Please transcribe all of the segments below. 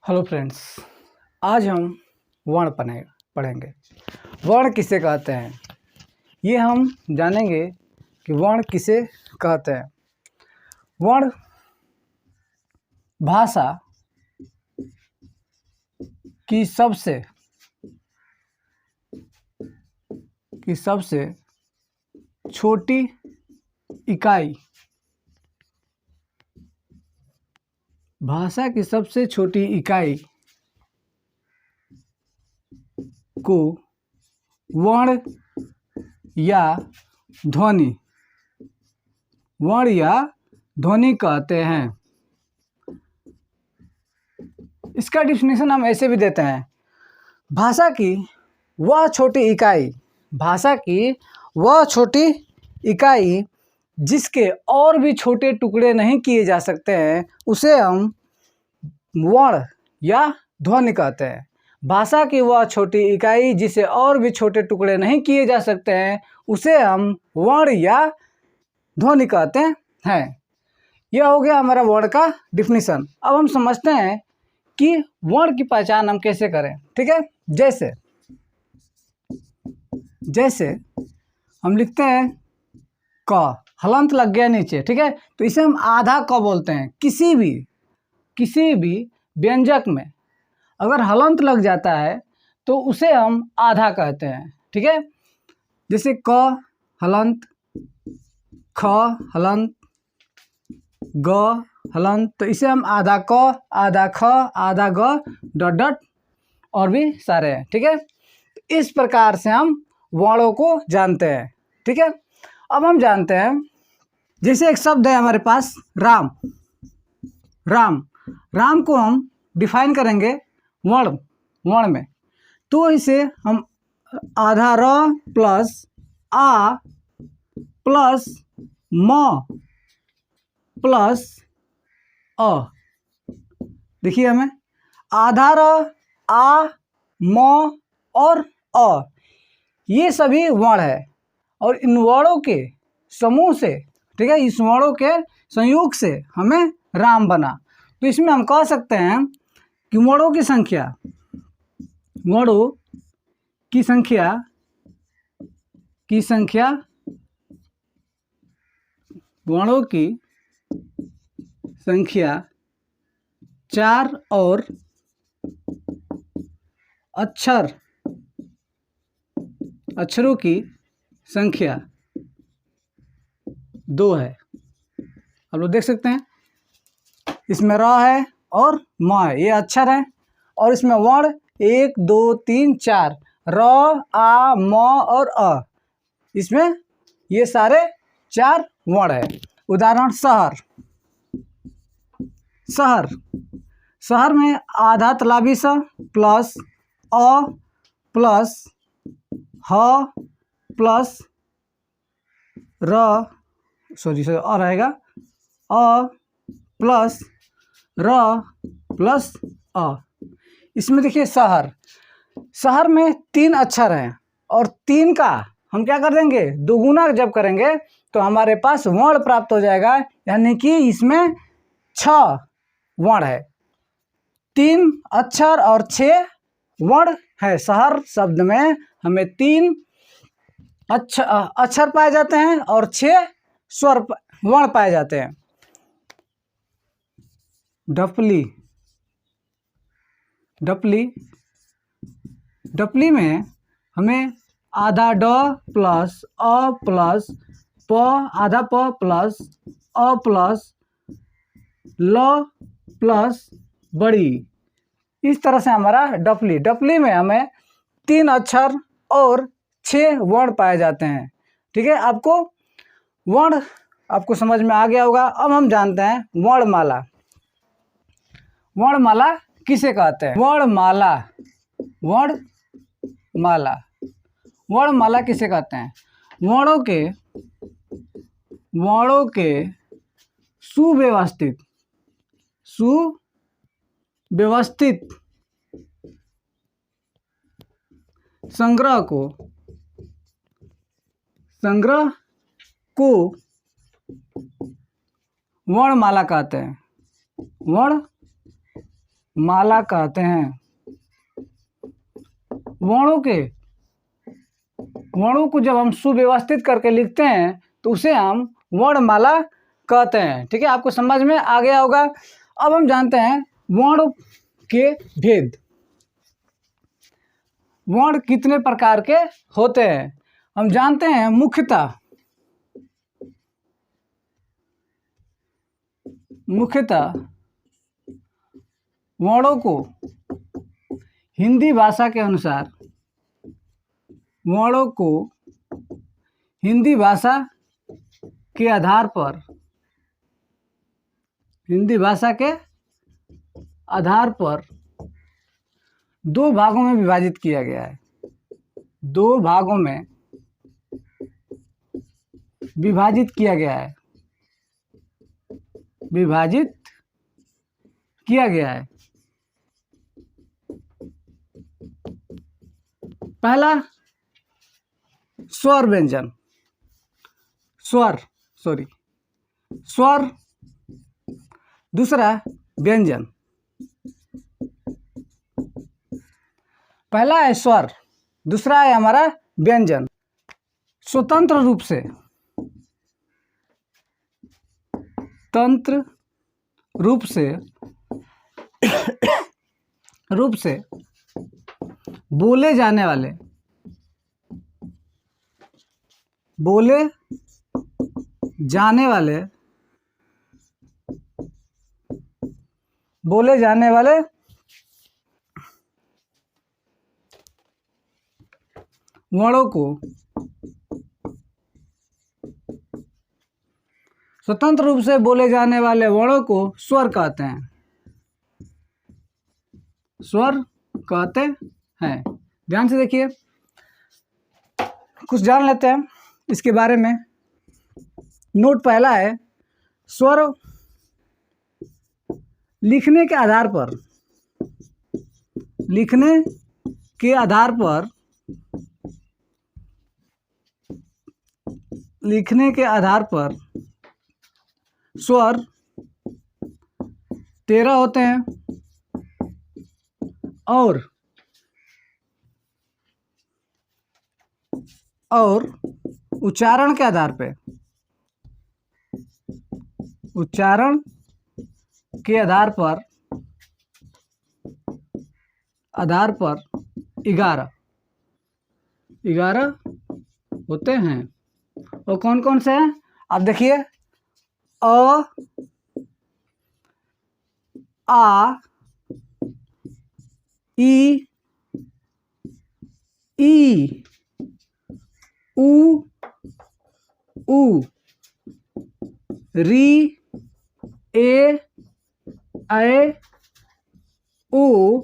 Hello friends, आज हम वर्ण पढ़ेंगे। वर्ण किसे कहते हैं ये हम जानेंगे कि वर्ण किसे कहते हैं। वर्ण भाषा की सबसे छोटी इकाई, भाषा की सबसे छोटी इकाई को वर्ण या ध्वनि कहते हैं। इसका डिफिनेशन हम ऐसे भी देते हैं, भाषा की वह छोटी इकाई जिसके और भी छोटे टुकड़े नहीं किए जा सकते हैं, उसे हम वर्ण या ध्वनि कहते हैं। भाषा की वह छोटी इकाई जिसे और भी छोटे टुकड़े नहीं किए जा सकते हैं, उसे हम वर्ण या ध्वनि कहते हैं। यह हो गया हमारा वर्ण का डिफिनीशन। अब हम समझते हैं कि वर्ण की पहचान हम कैसे करें। ठीक है, जैसे हम लिखते हैं क, हलंत लग गया नीचे। ठीक है, तो इसे हम आधा क बोलते हैं। किसी भी व्यंजक में अगर हलंत लग जाता है तो उसे हम आधा कहते हैं। ठीक है, जैसे क हलंत, ख हलंत, ग हलंत, तो इसे हम आधा क, आधा ख, आधा ग डॉट डॉट और भी सारे हैं। ठीक है, इस प्रकार से हम वर्णों को जानते हैं। ठीक है, अब हम जानते हैं, जैसे एक शब्द है हमारे पास राम को हम डिफाइन करेंगे वर्ण में, तो इसे हम आधा र प्लस आ प्लस म प्लस अ, देखिए हमें आधा र, आ, म और अ, ये सभी वर्ण है और इन वर्णों के समूह से, ठीक है, इस वर्णों के संयोग से हमें राम बना। तो इसमें हम कह सकते हैं कि वर्णों की संख्या 4 और अक्षरों की संख्या 2 है। आप लोग देख सकते हैं, इसमें र है और म है, ये अक्षर है, और इसमें वर्ण 1 2 3 4 र, आ, म और अ, इसमें ये सारे 4 वर्ण है। उदाहरण शहर में आधा तलाबी स प्लस अ प्लस ह प्लस र, सॉरी अ रहेगा, अ प्लस र प्लस अ। इसमें देखिए शहर में 3 अक्षर हैं और 3 का हम क्या कर देंगे, दोगुना जब करेंगे तो हमारे पास वर्ण प्राप्त हो जाएगा, यानी कि इसमें 6 वर्ण है। 3 अक्षर और 6 वर्ण है। शहर शब्द में हमें 3 अक्षर पाए जाते हैं और 6 स्वर वर्ण पाए जाते हैं। डपली में हमें आधा ड प्लस अ प्लस प, आधा प प्लस अ प्लस ल प्लस बड़ी, इस तरह से हमारा डपली में हमें 3 अक्षर और 6 वर्ण पाए जाते हैं। ठीक है, वर्ण आपको समझ में आ गया होगा। अब हम जानते हैं वर्णमाला किसे कहते हैं। वर्णमाला किसे कहते हैं। वर्णों के सुव्यवस्थित संग्रह को वर्णमाला कहते हैं। माला कहते हैं। वर्णों को जब हम सुव्यवस्थित करके लिखते हैं तो उसे हम वर्णमाला कहते हैं। ठीक है, आपको समझ में आ गया होगा। अब हम जानते हैं वर्ण के भेद। वर्ण कितने प्रकार के होते हैं हम जानते हैं। मुख्यतः वर्णों को हिंदी भाषा के अनुसार, वर्णों को हिंदी भाषा के आधार पर, हिंदी भाषा के आधार पर दो भागों में विभाजित किया गया है। दो भागों में विभाजित किया गया है। विभाजित किया गया है। पहला स्वर व्यंजन, स्वर। दूसरा व्यंजन। पहला है स्वर, दूसरा है हमारा व्यंजन। स्वतंत्र रूप से बोले जाने वाले वर्णों को स्वतंत्र रूप से बोले जाने वाले वर्णों को स्वर कहते हैं। स्वर कहते हैं। ध्यान से देखिए, कुछ जान लेते हैं इसके बारे में। नोट पहला है, स्वर लिखने के आधार पर स्वर 13 होते हैं और उच्चारण के आधार पे 11 होते हैं। और कौन कौन से हैं आप देखिए। अ, आ, ई, उ, री, ए, ऐ, ओ,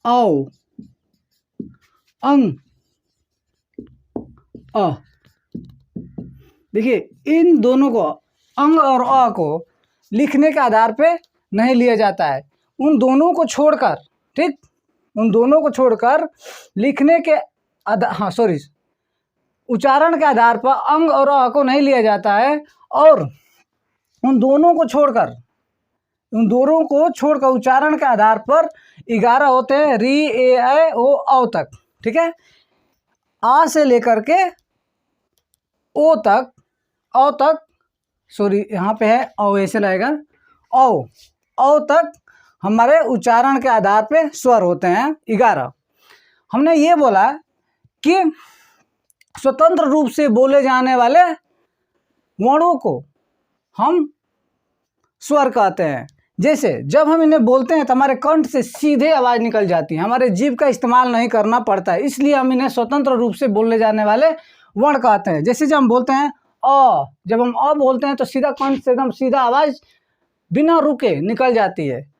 औ, अंग, अ। देखिए, इन दोनों को, अंग और अ को लिखने के आधार पे नहीं लिया जाता है। उन दोनों को छोड़कर, ठीक, उन दोनों को छोड़कर लिखने के उच्चारण के आधार पर अंग और अ को नहीं लिया जाता है। और उन दोनों को छोड़कर उच्चारण के आधार पर 11 होते हैं। री, ए, ऐ, ओ, औ तक। ठीक है, आ से लेकर के ओ तक, यहाँ पे है औ, ऐसे लगेगा औ तक हमारे उच्चारण के आधार पे स्वर होते हैं 11। हमने ये बोला कि स्वतंत्र रूप से बोले जाने वाले वर्णों को हम स्वर कहते हैं। जैसे जब हम इन्हें बोलते हैं तो हमारे कंठ से सीधे आवाज़ निकल जाती है, हमारे जीभ का इस्तेमाल नहीं करना पड़ता है, इसलिए हम इन्हें स्वतंत्र रूप से बोले जाने वाले वर्ण कहते हैं। जैसे जब हम बोलते हैं अ, जब हम अ बोलते हैं तो सीधा कंठ से एकदम सीधा आवाज़ बिना रुके निकल जाती है।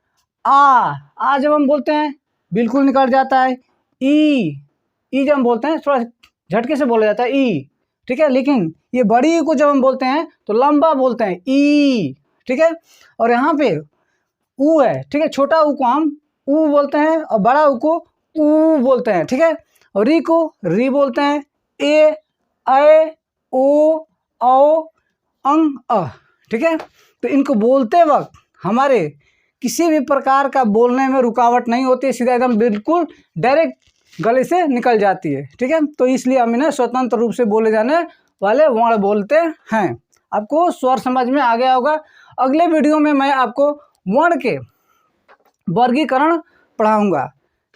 आ जब हम बोलते हैं बिल्कुल निकल जाता है। ई जब हम बोलते हैं थोड़ा झटके से बोला जाता है ई, ठीक है। लेकिन ये बड़ी को जब हम बोलते हैं तो लंबा बोलते हैं ई, ठीक है। और यहाँ पे ऊ है, ठीक है। छोटा ऊ को हम ऊ बोलते हैं और बड़ा ऊ को ऊ बोलते हैं, ठीक है। और री को री बोलते हैं। ए, ऐ, ओ, औ, अंग, अ, ठीक है। तो इनको बोलते वक्त हमारे किसी भी प्रकार का बोलने में रुकावट नहीं होती है, सीधा एकदम बिल्कुल डायरेक्ट गले से निकल जाती है। ठीक है, तो इसलिए हम इन्हें स्वतंत्र रूप से बोले जाने वाले वर्ण बोलते हैं। आपको स्वर समझ में आ गया होगा। अगले वीडियो में मैं आपको वर्ण के वर्गीकरण पढ़ाऊंगा।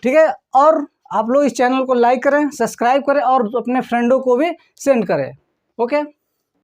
ठीक है, और आप लोग इस चैनल को लाइक करें, सब्सक्राइब करें और अपने फ्रेंडों को भी सेंड करें। ओके।